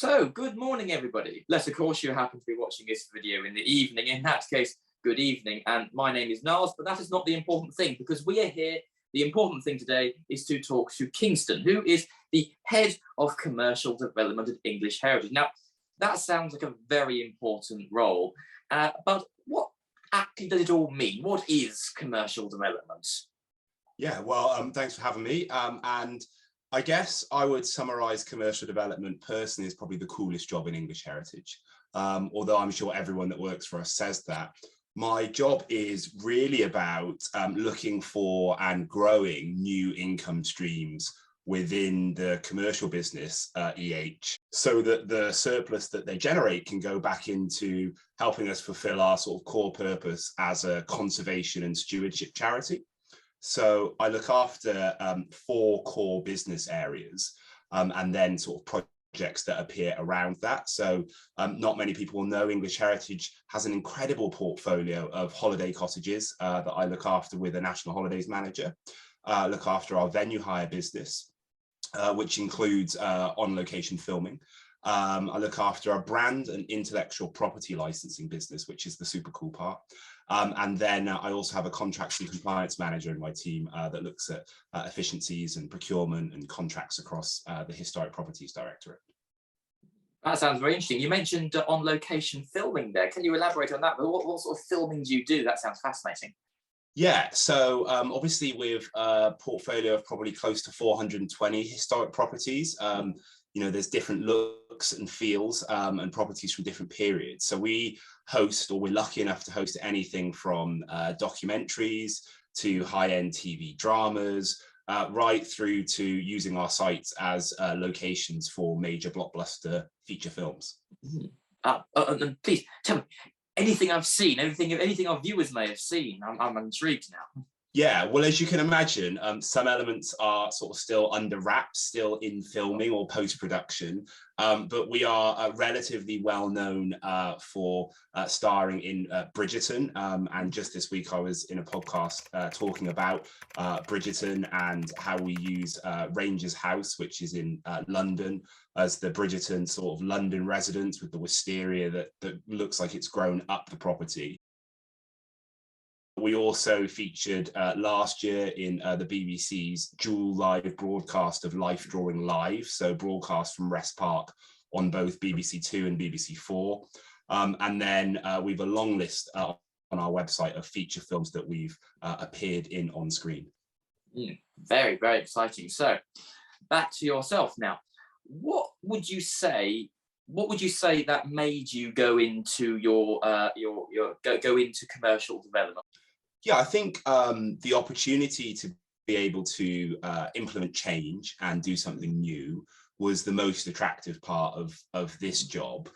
So, good morning, everybody. Unless, of course, you happen to be watching this video in the evening. In that case, good evening. And my name is Niles, but that is not the important thing because we are here. The important thing today is to talk to Kingston, who is the head of commercial development at English Heritage. Now, that sounds like a very important role, but what actually does it all mean? What is commercial development? Yeah, well, thanks for having me. And I guess I would summarize commercial development personally as probably the coolest job in English Heritage. Although I'm sure everyone that works for us says that. My job is really about looking for and growing new income streams within the commercial business, EH, so that the surplus that they generate can go back into helping us fulfill our sort of core purpose as a conservation and stewardship charity. So I look after 4 core business areas and then sort of projects that appear around that. So not many people will know English Heritage has an incredible portfolio of holiday cottages that I look after with a national holidays manager. Look after our venue hire business, which includes on-location filming. I look after our brand and intellectual property licensing business, which is the super cool part. And then I also have a contracts and compliance manager in my team that looks at efficiencies and procurement and contracts across the Historic Properties Directorate. That sounds very interesting. You mentioned on-location filming there. Can you elaborate on that? What sort of filming do you do? That sounds fascinating. Yeah, so obviously with a portfolio of probably close to 420 historic properties, you know, there's different looks and feels and properties from different periods. So we host, or we're lucky enough to host anything from documentaries to high-end TV dramas, right through to using our sites as locations for major blockbuster feature films. And please tell me, anything I've seen, anything our viewers may have seen. I'm intrigued now. Yeah, well, as you can imagine, some elements are sort of still under wraps, still in filming or post-production, but we are relatively well known for starring in Bridgerton. And just this week, I was in a podcast talking about Bridgerton and how we use Ranger's House, which is in London, as the Bridgerton sort of London residence with the wisteria that looks like it's grown up the property. We also featured last year in the BBC's dual live broadcast of Life Drawing Live, so broadcast from Rest Park on both BBC Two and BBC Four. And then we've a long list on our website of feature films that we've appeared in on screen. Very, very exciting. So back to yourself now. What would you say that made you go into go into commercial development? Yeah, I think the opportunity to be able to implement change and do something new was the most attractive part of this job.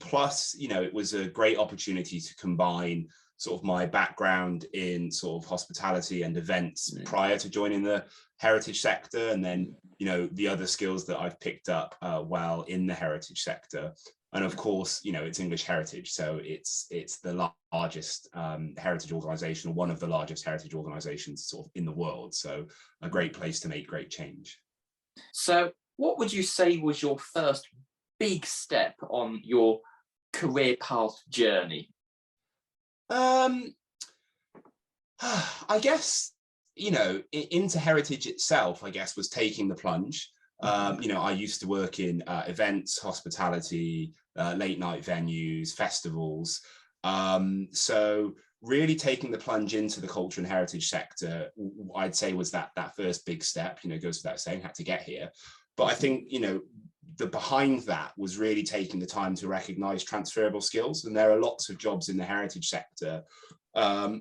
Plus, you know, it was a great opportunity to combine sort of my background in sort of hospitality and events prior to joining the heritage sector, and then, you know, the other skills that I've picked up while in the heritage sector. And of course, you know, it's English Heritage, so it's the largest heritage organisation, or one of the largest heritage organisations sort of in the world. So a great place to make great change. So what would you say was your first big step on your career path journey? I guess, you know, into heritage itself, I guess, was taking the plunge. You know, I used to work in events, hospitality, late night venues, festivals. So really taking the plunge into the culture and heritage sector, I'd say was that first big step. You know, goes without saying, had to get here. But I think, you know, the behind that was really taking the time to recognise transferable skills. And there are lots of jobs in the heritage sector,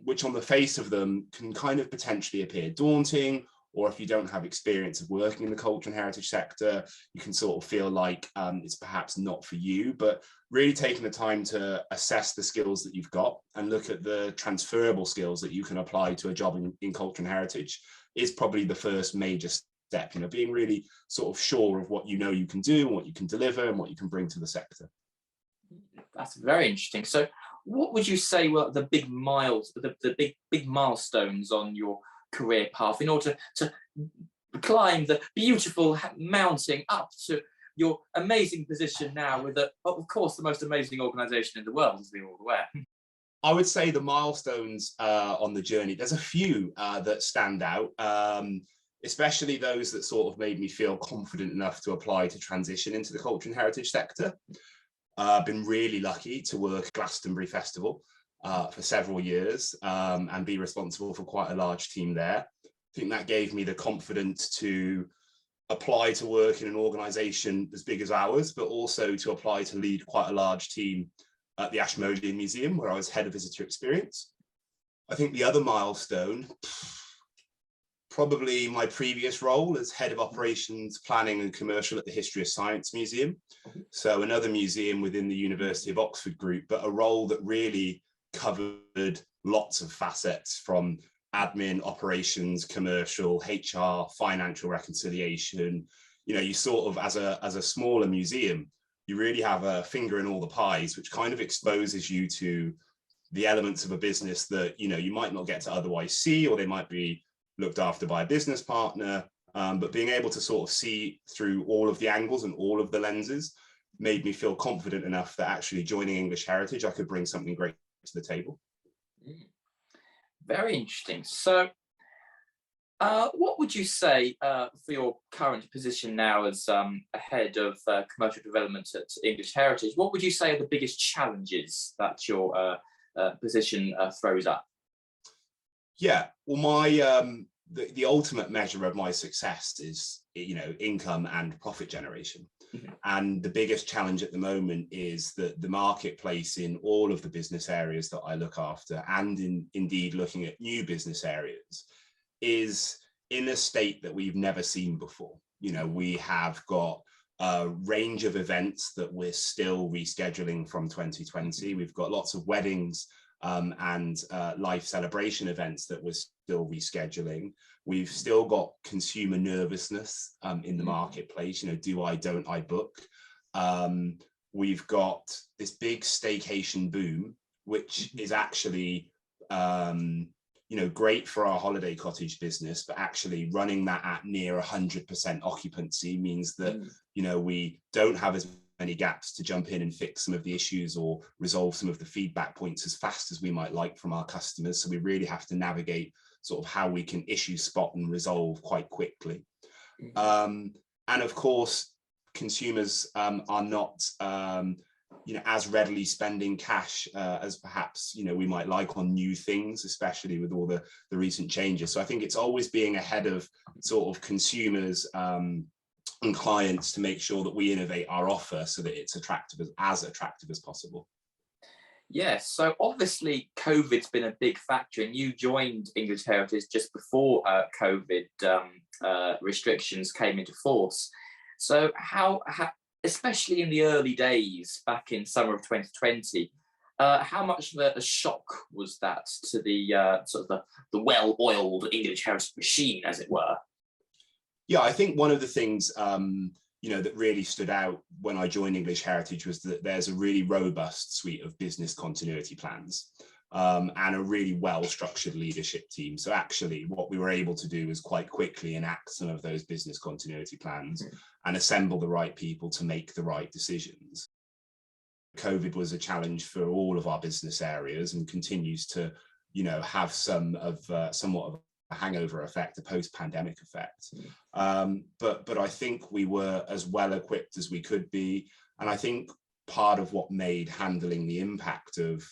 which on the face of them can kind of potentially appear daunting, or if you don't have experience of working in the culture and heritage sector, you can sort of feel like it's perhaps not for you. But really taking the time to assess the skills that you've got and look at the transferable skills that you can apply to a job in culture and heritage is probably the first major step, you know, being really sort of sure of what you know you can do and what you can deliver and what you can bring to the sector. That's very interesting. So what would you say were the big big milestones on your career path in order to climb the beautiful mountain up to your amazing position now with, of course, the most amazing organisation in the world, as we're all aware. I would say the milestones on the journey, there's a few that stand out, especially those that sort of made me feel confident enough to apply to transition into the culture and heritage sector. I've been really lucky to work at Glastonbury Festival for several years and be responsible for quite a large team there. I think that gave me the confidence to apply to work in an organisation as big as ours, but also to apply to lead quite a large team at the Ashmolean Museum, where I was head of visitor experience. I think the other milestone, probably my previous role as head of operations, planning and commercial at the History of Science Museum. So another museum within the University of Oxford group, but a role that really covered lots of facets from admin, operations, commercial, HR, financial reconciliation. You know, you sort of, as a smaller museum, you really have a finger in all the pies, which kind of exposes you to the elements of a business that, you know, you might not get to otherwise see, or they might be looked after by a business partner. But being able to sort of see through all of the angles and all of the lenses made me feel confident enough that actually joining English Heritage, I could bring something great to the table. Very interesting. So what would you say for your current position now as head of commercial development at English Heritage, what would you say are the biggest challenges that your position throws up? Yeah, well, my the ultimate measure of my success is, you know, income and profit generation. And the biggest challenge at the moment is that the marketplace in all of the business areas that I look after, and indeed looking at new business areas, is in a state that we've never seen before. You know, we have got a range of events that we're still rescheduling from 2020. We've got lots of weddings and life celebration events that we're still rescheduling. We've still got consumer nervousness in the marketplace. You know, do I, don't I book? We've got this big staycation boom, which is actually, you know, great for our holiday cottage business, but actually running that at near 100% occupancy means that, you know, we don't have as many gaps to jump in and fix some of the issues or resolve some of the feedback points as fast as we might like from our customers. So we really have to navigate sort of how we can issue, spot and resolve quite quickly. And of course, consumers are not, you know, as readily spending cash as perhaps, you know, we might like on new things, especially with all the recent changes. So I think it's always being ahead of sort of consumers and clients to make sure that we innovate our offer so that it's as attractive as possible. Yes, so obviously COVID's been a big factor, and you joined English Heritage just before COVID restrictions came into force. So how, especially in the early days back in summer of 2020, how much of a shock was that to the sort of the well-oiled English Heritage machine, as it were? Yeah, I think one of the things you know, that really stood out when I joined English Heritage was that there's a really robust suite of business continuity plans and a really well-structured leadership team. So actually what we were able to do was quite quickly enact some of those business continuity plans and assemble the right people to make the right decisions. COVID was a challenge for all of our business areas and continues to, you know, have somewhat of a hangover effect, a post-pandemic effect. But I think we were as well equipped as we could be. And I think part of what made handling the impact of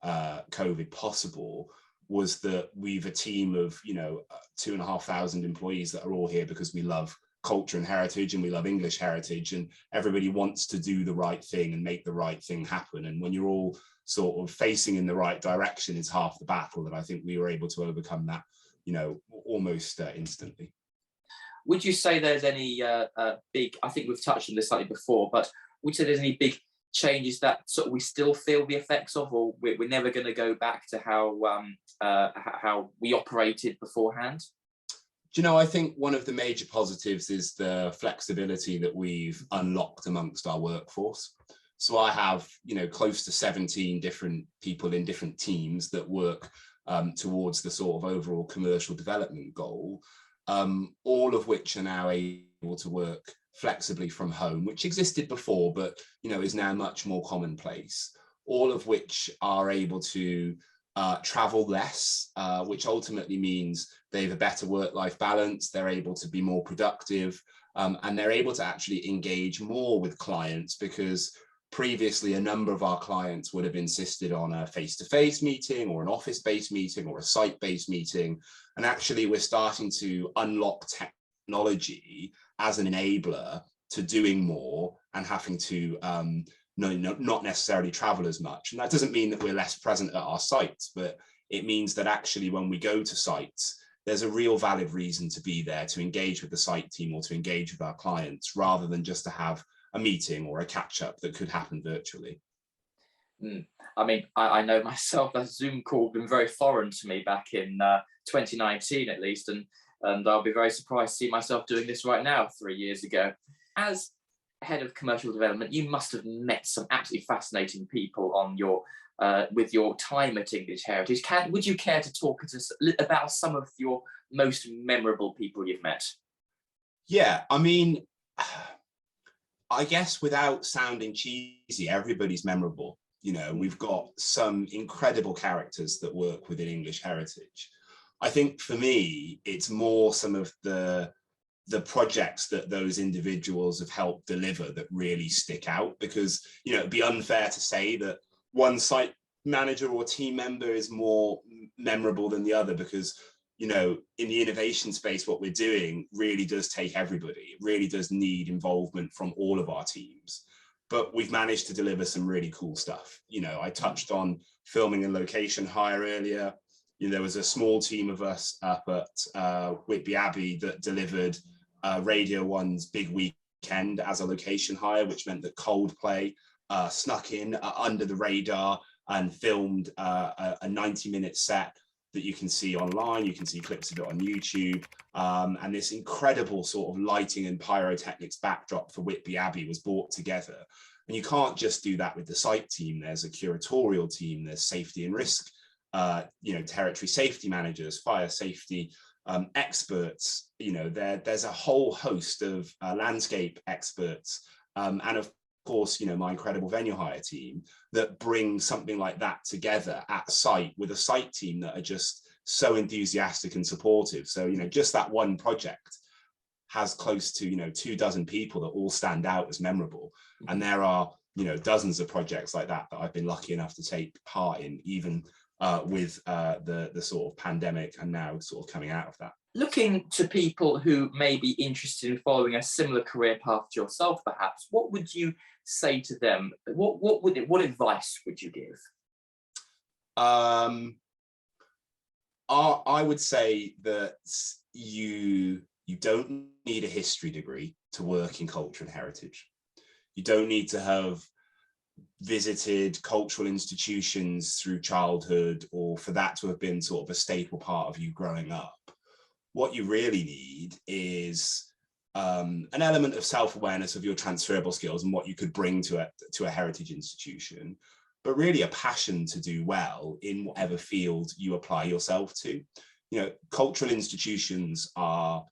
COVID possible was that we've a team of, you know, 2,500 employees that are all here because we love culture and heritage and we love English heritage, and everybody wants to do the right thing and make the right thing happen. And when you're all sort of facing in the right direction is half the battle, that I think we were able to overcome that, you know, almost instantly. Would you say there's any big, I think we've touched on this slightly before, but would you say there's any big changes that sort of we still feel the effects of, or we're never going to go back to how we operated beforehand? Do you know, I think one of the major positives is the flexibility that we've unlocked amongst our workforce. So I have, you know, close to 17 different people in different teams that work towards the sort of overall commercial development goal, all of which are now able to work flexibly from home, which existed before, but is now much more commonplace, all of which are able to travel less, which ultimately means they have a better work-life balance, they're able to be more productive, and they're able to actually engage more with clients, because previously a number of our clients would have insisted on a face-to-face meeting or an office-based meeting or a site-based meeting. And actually we're starting to unlock technology as an enabler to doing more and having to not necessarily travel as much. And that doesn't mean that we're less present at our sites, but it means that actually when we go to sites, there's a real valid reason to be there, to engage with the site team or to engage with our clients, rather than just to have a meeting or a catch-up that could happen virtually. I mean, I know myself that Zoom call has been very foreign to me back in 2019 at least, and I'll be very surprised to see myself doing this right now 3 years ago. As head of commercial development, you must have met some absolutely fascinating people on your with your time at English Heritage. Would you care to talk to us about some of your most memorable people you've met? Yeah, I mean, I guess without sounding cheesy, everybody's memorable. We've got some incredible characters that work within English Heritage. I think for me, it's more some of the projects that those individuals have helped deliver that really stick out, because it'd be unfair to say that one site manager or team member is more memorable than the other, because in the innovation space, what we're doing really does take everybody. It really does need involvement from all of our teams, but we've managed to deliver some really cool stuff. I touched on filming and location hire earlier. There was a small team of us up at Whitby Abbey that delivered Radio 1's Big Weekend as a location hire, which meant that Coldplay snuck in under the radar and filmed a 90-minute set that you can see online. You can see clips of it on YouTube. And this incredible sort of lighting and pyrotechnics backdrop for Whitby Abbey was brought together. And you can't just do that with the site team. There's a curatorial team, there's safety and risk, territory safety managers, fire safety experts. There's a whole host of landscape experts, and of course, my incredible venue hire team that bring something like that together at site with a site team that are just so enthusiastic and supportive. So, just that one project has close to, 24 people that all stand out as memorable. And there are, dozens of projects like that I've been lucky enough to take part in, even with the sort of pandemic and now sort of coming out of that. Looking to people who may be interested in following a similar career path to yourself, perhaps, what would you say to them? What advice would you give? I would say that you don't need a history degree to work in culture and heritage. You don't need to have visited cultural institutions through childhood, or for that to have been sort of a staple part of you growing up. What you really need is an element of self-awareness of your transferable skills and what you could bring to a heritage institution, but really a passion to do well in whatever field you apply yourself to. Cultural institutions are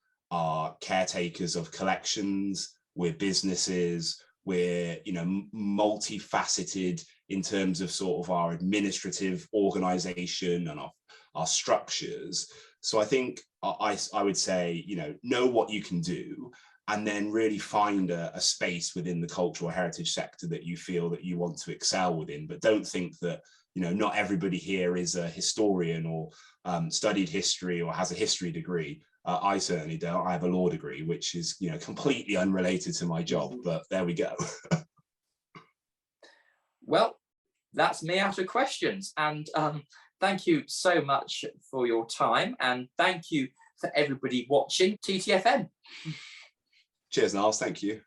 caretakers of collections, we're businesses, we're multifaceted in terms of sort of our administrative organization and our structures. So I think I would say, know what you can do, and then really find a space within the cultural heritage sector that you feel that you want to excel within. But don't think that, not everybody here is a historian or studied history or has a history degree. I certainly don't. I have a law degree, which is, completely unrelated to my job, but there we go. Well, that's me out of questions. And thank you so much for your time. And thank you for everybody watching TTFN. Cheers, Niles. Thank you.